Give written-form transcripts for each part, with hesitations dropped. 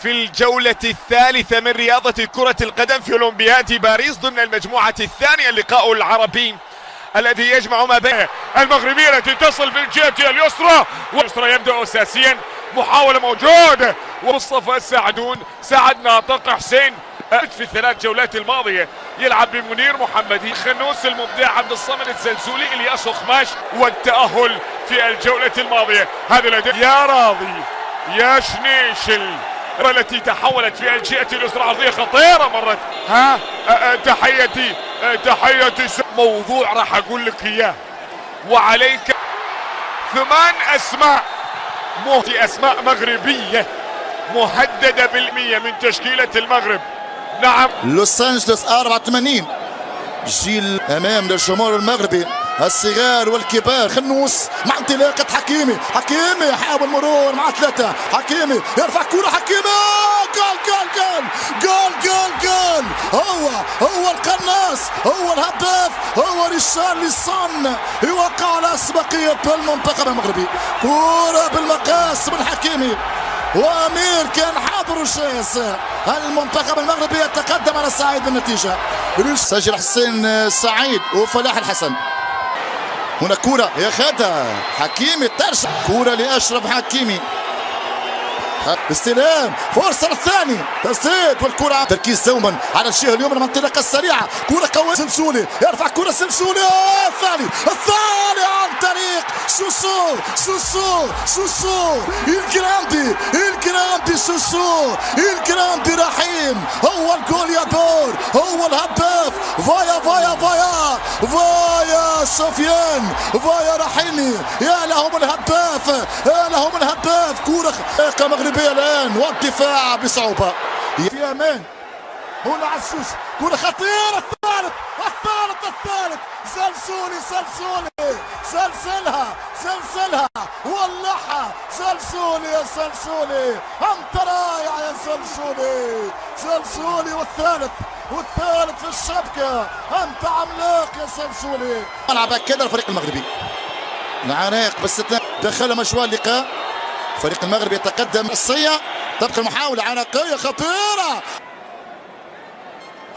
في الجولة الثالثة من رياضة كرة القدم في أولمبياد باريس ضمن المجموعة الثانية. اللقاء العربي الذي يجمع ما بين المغربية التي تصل في الجهة اليسرى واليسرى يبدأ أساسيا محاولة موجودة ومصطفى السعدون سعد ناطق حسين في الثلاث جولات الماضية يلعب بمنير محمدي خنوس المبدع عبد الصمد السلسولي الياس خماش والتأهل في الجولة الماضية. هذا الأداء يا راضي يا شنيشل التي تحولت في الجهة اليسرى عرضية خطيرة مرت تحيتي موضوع راح اقول لك اياه وعليك 8 اسماء مغربية مهددة بالمية من تشكيلة المغرب. نعم لوس أنجلوس 84 جيل امام للجمهور المغربي الصغار والكبار. خنوس مع انطلاقة حكيمي يحاول مرور مع 3 حكيمي يرفع كرة حكيمي جول هو القناص هو الهداف هو ريشارلسون يوقع على أسبقية المنتخب المغربي. كرة بالمقاس من حكيمي وامير كان حاضر وشاس. المنتخب المغربي يتقدم على صعيد النتيجة. سجل حسين سعيد وفلاح الحسن. هنا كرة ياخذها حكيمي ترجع كرة لأشرف حكيمي استلام فرصة الثاني تسديد والكرة تركيز دوما على الجهة اليمنى من الانطلاقة السريعة. كرة قوية سلسولي يرفع كرة سلسولي الثاني عن طريق سوسو الجراندي سوسو الجراندي رحيم هو الجول يا دور هو الهداف فايا سفيان فايا رحيمي يا له من هداف كرة مغربية الآن والدفاع بصعوبة في أمان. هنا عسوس كرة خطيرة الثالث سلسلها ولعها سلسولي أنت رائع يا سلسولي والثالث في الشبكة أنت عملاق يا سلسولي. ملعب كده الفريق المغربي العراق بس دخل مشوار اللقاء. فريق المغرب يتقدم الصية تبقى المحاولة عراقية خطيرة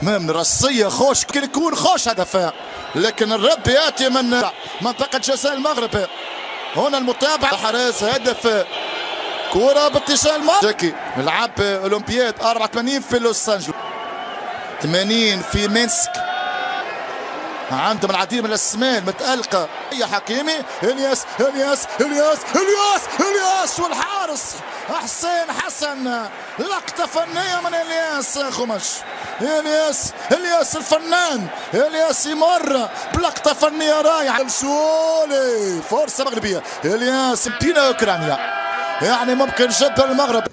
من رصية خوش يمكن يكون خوش هدف لكن الرد ياتي من منطقة جزاء المغرب. هنا المتابعة حراس هدف كرة باتجاه المغرب. ملعب اولمبياد 84 في لوس أنجلوس 80 في مينسك. عندهم العديد من الاسماء المتألقة. يا حكيمي الياس والحارس حسين حسن لقطة فنية من الياس خماش. الياس الفنان يمر بلقطة فنية رائعة. سلسولي فرصة مغربية الياس امتينا اوكرانيا يعني ممكن جدا المغرب.